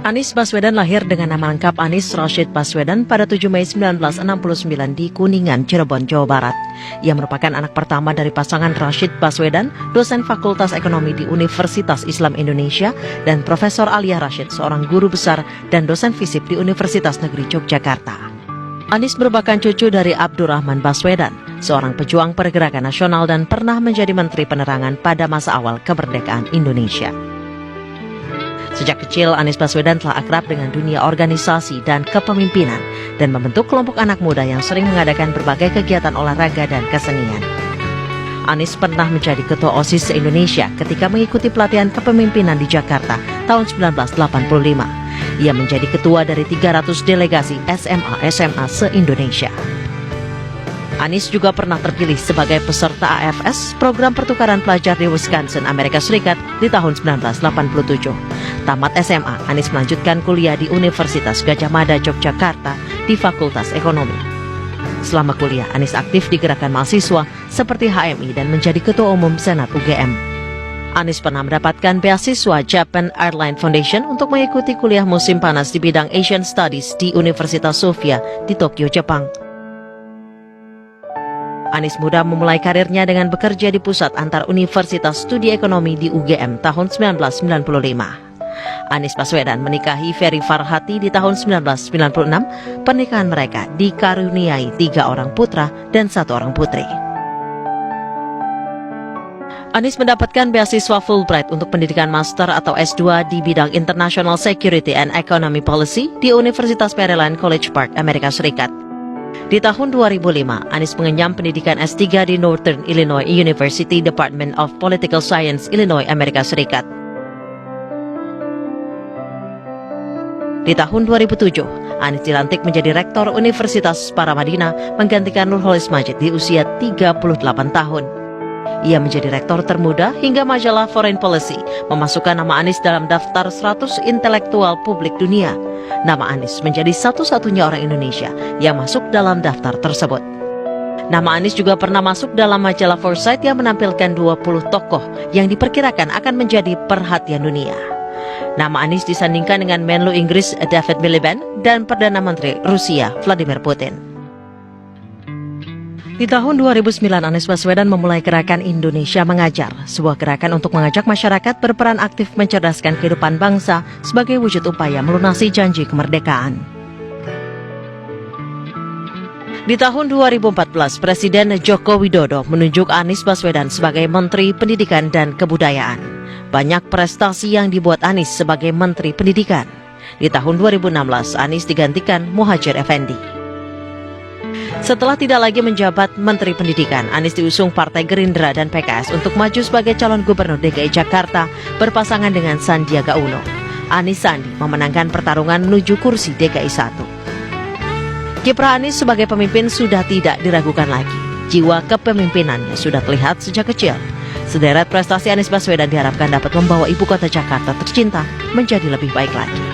Anies Baswedan lahir dengan nama lengkap Anies Rashid Baswedan pada 7 Mei 1969 di Kuningan, Cirebon, Jawa Barat. Ia merupakan anak pertama dari pasangan Rashid Baswedan, dosen Fakultas Ekonomi di Universitas Islam Indonesia, dan Profesor Alia Rashid, seorang guru besar dan dosen fisip di Universitas Negeri Yogyakarta. Anies merupakan cucu dari Abdurrahman Baswedan, seorang pejuang pergerakan nasional dan pernah menjadi Menteri Penerangan pada masa awal kemerdekaan Indonesia. Sejak kecil, Anies Baswedan telah akrab dengan dunia organisasi dan kepemimpinan dan membentuk kelompok anak muda yang sering mengadakan berbagai kegiatan olahraga dan kesenian. Anies pernah menjadi ketua OSIS se-Indonesia ketika mengikuti pelatihan kepemimpinan di Jakarta tahun 1985. Ia menjadi ketua dari 300 delegasi SMA se-Indonesia. Anies juga pernah terpilih sebagai peserta AFS, program pertukaran pelajar di Wisconsin, Amerika Serikat di tahun 1987. Tamat SMA, Anies melanjutkan kuliah di Universitas Gadjah Mada, Yogyakarta di Fakultas Ekonomi. Selama kuliah, Anies aktif di gerakan mahasiswa seperti HMI dan menjadi Ketua Umum Senat UGM. Anies pernah mendapatkan beasiswa Japan Airline Foundation untuk mengikuti kuliah musim panas di bidang Asian Studies di Universitas Sofia di Tokyo, Jepang. Anies muda memulai karirnya dengan bekerja di Pusat Antar Universitas Studi Ekonomi di UGM tahun 1995. Anies Baswedan menikahi Ferry Farhati di tahun 1996. Pernikahan mereka dikaruniai 3 orang putra dan 1 orang putri. Anies mendapatkan beasiswa Fulbright untuk pendidikan master atau S2 di bidang International Security and Economy Policy di Universitas Maryland College Park, Amerika Serikat. Di tahun 2005, Anies mengenyam pendidikan S3 di Northern Illinois University Department of Political Science, Illinois, Amerika Serikat. Di tahun 2007, Anies dilantik menjadi Rektor Universitas Paramadina menggantikan Nurholis Majid di usia 38 tahun. Ia menjadi rektor termuda hingga majalah Foreign Policy memasukkan nama Anies dalam daftar 100 intelektual publik dunia. Nama Anies menjadi satu-satunya orang Indonesia yang masuk dalam daftar tersebut. Nama Anies juga pernah masuk dalam majalah Foresight yang menampilkan 20 tokoh yang diperkirakan akan menjadi perhatian dunia. Nama Anies disandingkan dengan Menlu Inggris David Miliband dan Perdana Menteri Rusia Vladimir Putin. Di tahun 2009, Anies Baswedan memulai gerakan Indonesia Mengajar, sebuah gerakan untuk mengajak masyarakat berperan aktif mencerdaskan kehidupan bangsa sebagai wujud upaya melunasi janji kemerdekaan. Di tahun 2014, Presiden Joko Widodo menunjuk Anies Baswedan sebagai Menteri Pendidikan dan Kebudayaan. Banyak prestasi yang dibuat Anies sebagai Menteri Pendidikan. Di tahun 2016, Anies digantikan Muhadjir Effendi. Setelah tidak lagi menjabat Menteri Pendidikan, Anies diusung Partai Gerindra dan PKS untuk maju sebagai calon Gubernur DKI Jakarta berpasangan dengan Sandiaga Uno. Anies Sandi memenangkan pertarungan menuju kursi DKI 1. Kiprah Anies sebagai pemimpin sudah tidak diragukan lagi. Jiwa kepemimpinannya sudah terlihat sejak kecil. Sederet prestasi Anies Baswedan diharapkan dapat membawa ibu kota Jakarta tercinta menjadi lebih baik lagi.